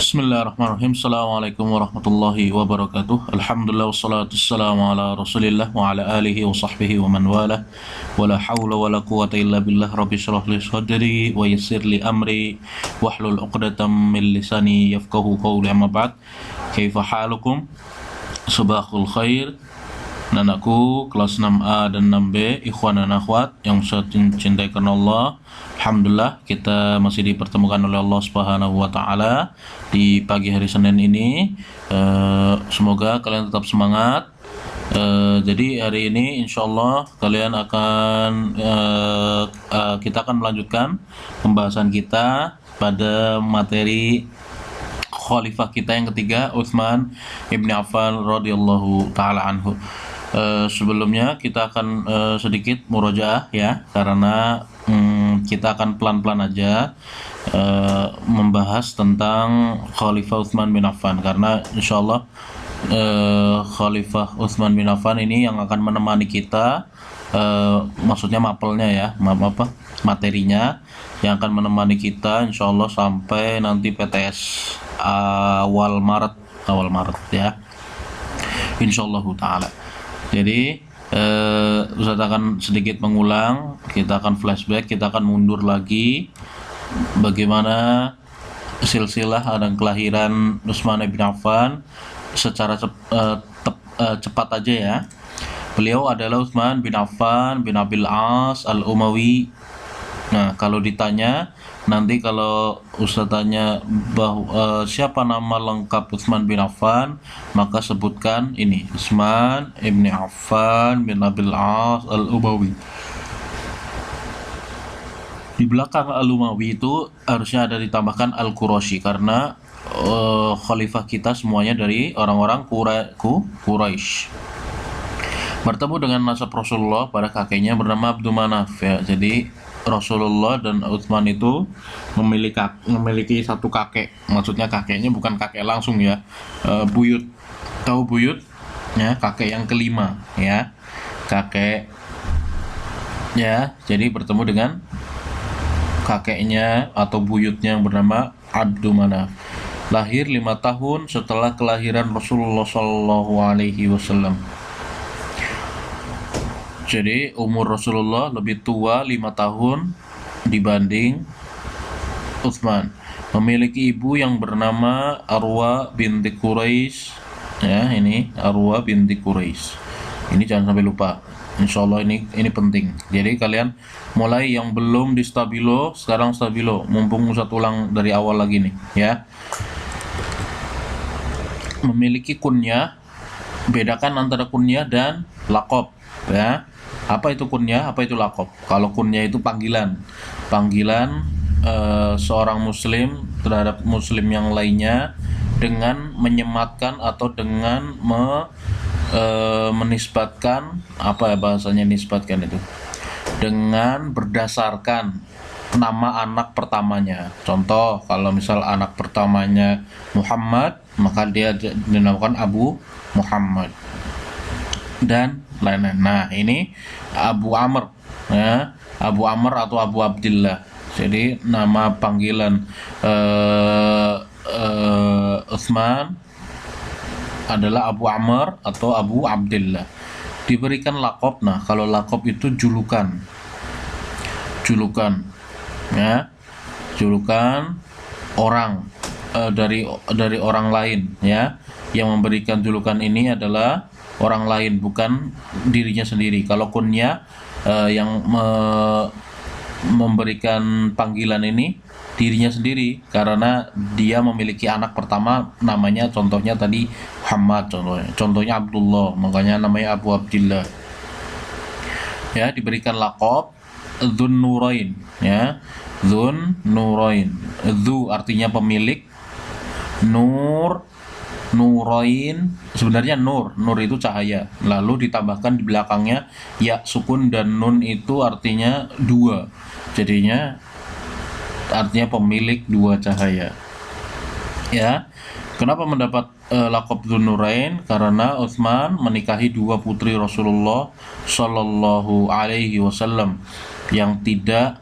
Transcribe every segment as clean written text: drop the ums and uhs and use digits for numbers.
Bismillahirrahmanirrahim. Assalamualaikum warahmatullahi wabarakatuh. Alhamdulillah wassalatu wassalamu ala Rasulillah wa ala alihi wa sahbihi wa man wala. Wala hawla wala quwata illa billah. Rabbi shrah li sadri wa yassir li amri wahlul 'uqdatam min lisani yafqahu qawli. Amma ba'd. Kaifa halukum? Sabahul khair. Anakku kelas 6A dan 6B, ikhwan dan akhwat yang saya cintai karena Allah. Alhamdulillah kita masih dipertemukan oleh Allah Subhanahu wa taala di pagi hari Senin ini. Semoga kalian tetap semangat. Jadi hari ini insyaallah kalian akan kita akan melanjutkan pembahasan kita pada materi khalifah kita yang ketiga, Utsman ibn Affan radhiyallahu taala anhu. Sebelumnya kita akan sedikit murojaah ya, karena kita akan pelan-pelan aja membahas tentang Khalifah Utsman bin Affan, karena insyaallah Khalifah Utsman bin Affan ini yang akan menemani kita, maksudnya mapelnya ya, materinya yang akan menemani kita insyaallah sampai nanti PTS awal Maret ya, insyaallah taala. Jadi Ustaz akan sedikit mengulang, kita akan flashback, kita akan mundur lagi bagaimana silsilah dan kelahiran Utsman bin Affan secara cepat aja ya. Beliau adalah Utsman bin Affan bin Abil As Al-Umawi. Nah, kalau ditanya nanti, kalau Ustaz tanya bahwa siapa nama lengkap Utsman bin Affan, maka sebutkan ini, Utsman ibn Affan bin Abil As Al-Umawi. Di belakang Al-Umawi itu harusnya ada ditambahkan Al-Quraisy, karena khalifah kita semuanya dari orang-orang Quraisy. Bertemu dengan nasab Rasulullah pada kakeknya bernama Abdul Manaf ya. Jadi Rasulullah dan Utsman itu memiliki satu kakek. Maksudnya kakeknya bukan kakek langsung ya, buyut. Tahu buyut ya, kakek yang kelima ya, kakek ya. Jadi bertemu dengan kakeknya atau buyutnya yang bernama Abdul Manaf. Lahir 5 tahun setelah kelahiran Rasulullah Shallallahu Alaihi Wasallam. Jadi umur Rasulullah lebih tua 5 tahun dibanding Utsman. Memiliki ibu yang bernama Arwa binti Quraisy. Ya, ini Arwa binti Quraisy. Ini jangan sampai lupa. Insyaallah ini penting. Jadi kalian mulai yang belum di stabilo, sekarang stabilo. Mumpung Ustaz ulang dari awal lagi nih, ya. Memiliki kunyah. Bedakan antara kunyah dan laqab, ya. Apa itu kunyah, apa itu laqab? Kalau kunyah itu panggilan seorang muslim terhadap muslim yang lainnya dengan menyematkan atau dengan menisbatkan, apa ya bahasanya nisbatkan itu? Dengan berdasarkan nama anak pertamanya. Contoh, kalau misal anak pertamanya Muhammad, maka dia dinamakan Abu Muhammad dan lain-lain. Nah, ini Abu Amr ya, Abu Amr atau Abu Abdillah. Jadi nama panggilan Utsman adalah Abu Amr atau Abu Abdillah. Diberikan laqab. Nah, kalau laqab itu julukan ya, julukan orang dari orang lain ya. Yang memberikan julukan ini adalah orang lain, bukan dirinya sendiri. Kalau kunyah yang memberikan panggilan ini dirinya sendiri, karena dia memiliki anak pertama namanya, contohnya tadi Muhammad, contohnya Abdullah, makanya namanya Abu Abdillah. Ya, diberikan laqab Dzun Nurain ya. Dzun Nurain. Dzu artinya pemilik, Nurain sebenarnya nur itu cahaya, lalu ditambahkan di belakangnya ya sukun dan nun itu artinya dua, jadinya artinya pemilik dua cahaya ya. Kenapa mendapat laqab Dzun Nurain? Karena Utsman menikahi 2 putri Rasulullah Shallallahu Alaihi Wasallam yang tidak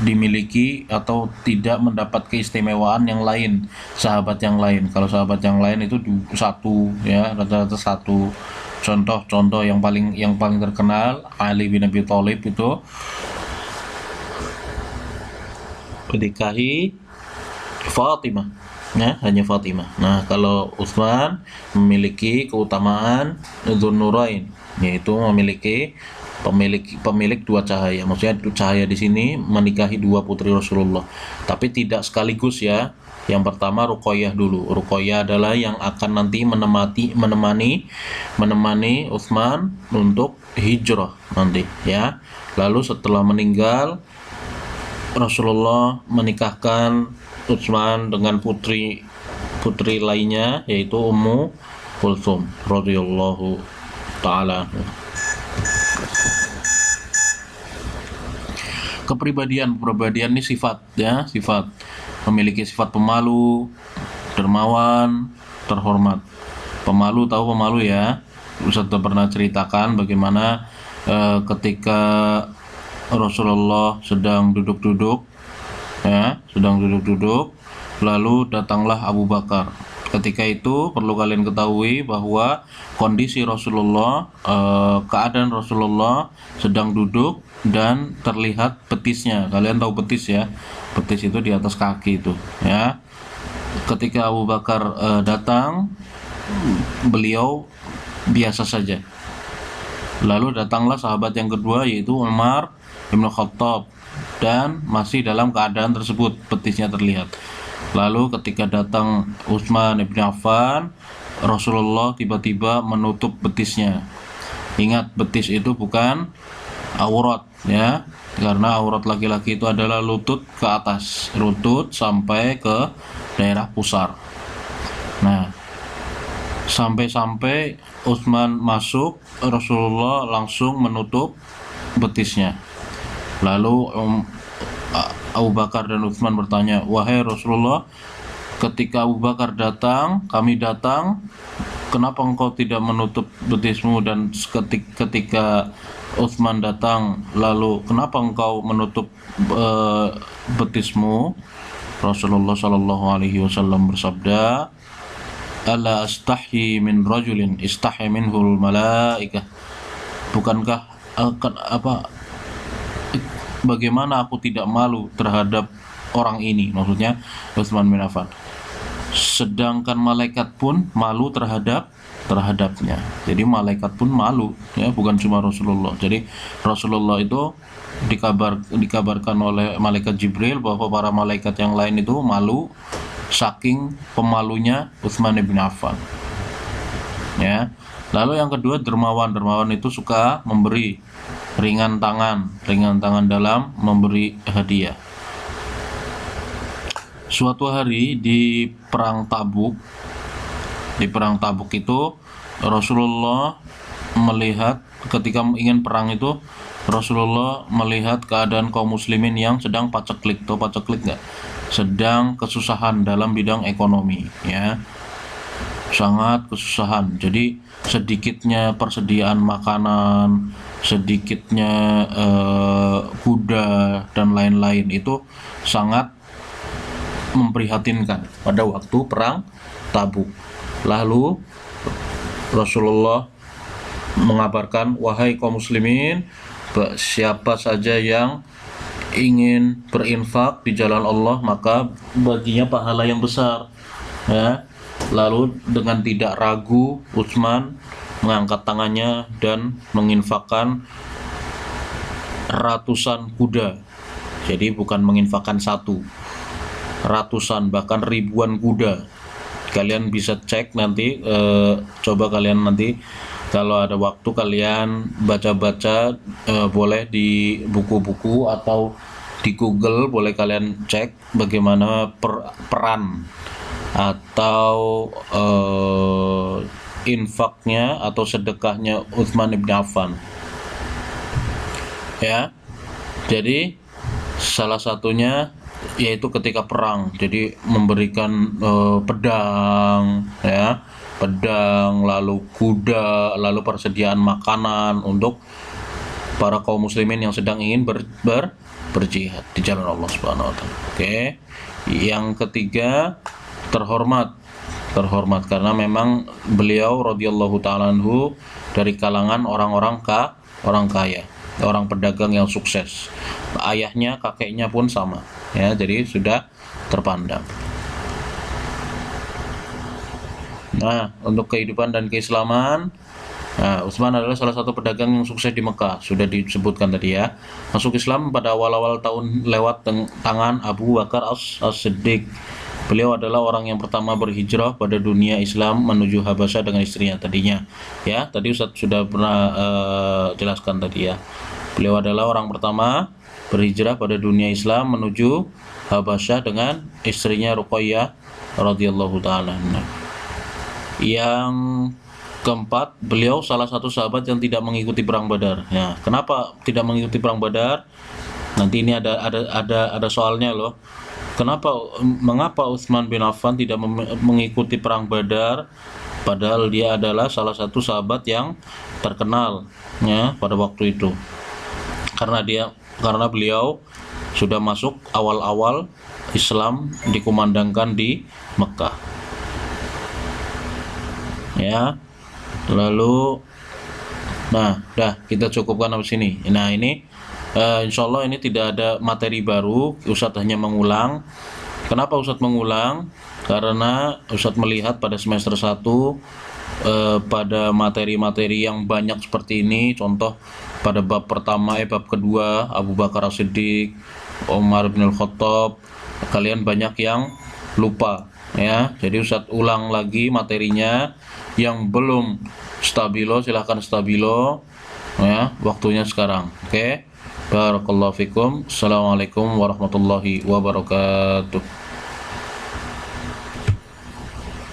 dimiliki atau tidak mendapat keistimewaan yang lain, sahabat yang lain. Kalau sahabat yang lain itu satu, ya, rata-rata satu. Contoh yang paling terkenal, Ali bin Abi Thalib itu menikahi Fatimah, ya, hanya Fatimah. Nah, kalau Utsman memiliki keutamaan Dzun-Nurain, yaitu memiliki pemilik dua cahaya. Maksudnya cahaya di sini menikahi dua putri Rasulullah, tapi tidak sekaligus, ya. Yang pertama Ruqayyah dulu. Ruqayyah adalah yang akan nanti menemani Utsman untuk hijrah nanti, ya. Lalu setelah meninggal, Rasulullah menikahkan Utsman dengan putri lainnya, yaitu Ummu Kulthum radhiyallahu taala. Kepribadian ini sifat, ya, sifat. Memiliki sifat pemalu, dermawan, terhormat. Pemalu, tahu pemalu, ya? Ustaz pernah ceritakan bagaimana ketika Rasulullah sedang duduk-duduk, ya, lalu datanglah Abu Bakar. Ketika itu perlu kalian ketahui bahwa kondisi Rasulullah, keadaan Rasulullah sedang duduk dan terlihat betisnya. Kalian tahu betis, ya? Betis itu di atas kaki itu, ya. Ketika Abu Bakar datang, beliau biasa saja. Lalu datanglah sahabat yang kedua, yaitu Umar bin Khattab, dan masih dalam keadaan tersebut, betisnya terlihat. Lalu ketika datang Utsman bin Affan, Rasulullah tiba-tiba menutup betisnya. Ingat, betis itu bukan aurat, ya, karena aurat laki-laki itu adalah lutut ke atas, lutut sampai ke daerah pusar. Nah, sampai Utsman masuk, Rasulullah langsung menutup betisnya. Lalu Abu Bakar dan Utsman bertanya, "Wahai Rasulullah, ketika Abu Bakar datang, kami datang, kenapa engkau tidak menutup betismu? Dan ketika Utsman datang, lalu kenapa engkau menutup betismu?" Rasulullah Shallallahu Alaihi Wasallam bersabda, "Ala astahyi min rajulin istahyi minhul malaikah." Bukankah bagaimana aku tidak malu terhadap orang ini, maksudnya Utsman bin Affan, sedangkan malaikat pun malu terhadapnya. Jadi malaikat pun malu, ya, bukan cuma Rasulullah. Jadi Rasulullah itu dikabarkan oleh malaikat Jibril bahwa para malaikat yang lain itu malu saking pemalunya Utsman bin Affan, ya. Lalu yang kedua, dermawan itu suka memberi, ringan tangan dalam memberi hadiah. Suatu hari di perang Tabuk itu Rasulullah melihat, ketika ingin perang itu Rasulullah melihat keadaan kaum muslimin yang sedang paceklik. Tahu paceklik nggak? Sedang kesusahan dalam bidang ekonomi, ya, sangat kesusahan. Jadi sedikitnya persediaan makanan, sedikitnya kuda dan lain-lain itu sangat memprihatinkan pada waktu perang Tabuk. Lalu Rasulullah mengabarkan, "Wahai kaum muslimin, siapa saja yang ingin berinfak di jalan Allah, maka baginya pahala yang besar." Ya. Lalu dengan tidak ragu Utsman mengangkat tangannya dan menginfakkan ratusan kuda. Jadi bukan menginfakkan satu, ratusan bahkan ribuan kuda. Kalian bisa cek nanti, coba kalian nanti kalau ada waktu kalian baca-baca, boleh di buku-buku atau di Google, boleh kalian cek bagaimana peran atau infaknya atau sedekahnya Utsman bin Affan, ya. Jadi salah satunya yaitu ketika perang, jadi memberikan pedang, ya, lalu kuda, lalu persediaan makanan untuk para kaum muslimin yang sedang ingin berjihad di jalan Allah Subhanahu wa taala. Oke. Yang ketiga, terhormat karena memang beliau radhiyallahu taala anhu dari kalangan orang kaya, orang pedagang yang sukses. Ayahnya, kakeknya pun sama, ya, jadi sudah terpandang. Nah, untuk kehidupan dan keislaman, Utsman adalah salah satu pedagang yang sukses di Mekah, sudah disebutkan tadi ya. Masuk Islam pada awal-awal tahun lewat tangan Abu Bakar As-Siddiq. Beliau adalah orang yang pertama berhijrah pada dunia Islam menuju Habasyah dengan istrinya tadinya. Ya, tadi Ustaz sudah pernah jelaskan tadi ya. Beliau adalah orang pertama berhijrah pada dunia Islam menuju Habasyah dengan istrinya Ruqayyah radhiyallahu taala. Yang keempat, beliau salah satu sahabat yang tidak mengikuti perang Badar. Ya, kenapa tidak mengikuti perang Badar? Nanti ini ada soalnya loh. Mengapa Utsman bin Affan tidak mengikuti perang Badar, padahal dia adalah salah satu sahabat yang terkenal ya pada waktu itu? Karena beliau sudah masuk awal-awal Islam dikumandangkan di Mekah. Ya. Lalu kita cukupkan sampai sini. Nah, ini insyaallah ini tidak ada materi baru, Ustadz hanya mengulang. Kenapa Ustadz mengulang? Karena Ustadz melihat pada semester 1 pada materi-materi yang banyak seperti ini, contoh pada bab pertama bab kedua Abu Bakar As-Siddiq, Umar bin Al-Khattab, kalian banyak yang lupa ya. Jadi Ustadz ulang lagi materinya. Yang belum stabilo silahkan stabilo ya, waktunya sekarang. Oke. Barakallahu fikum. Assalamualaikum warahmatullahi wabarakatuh.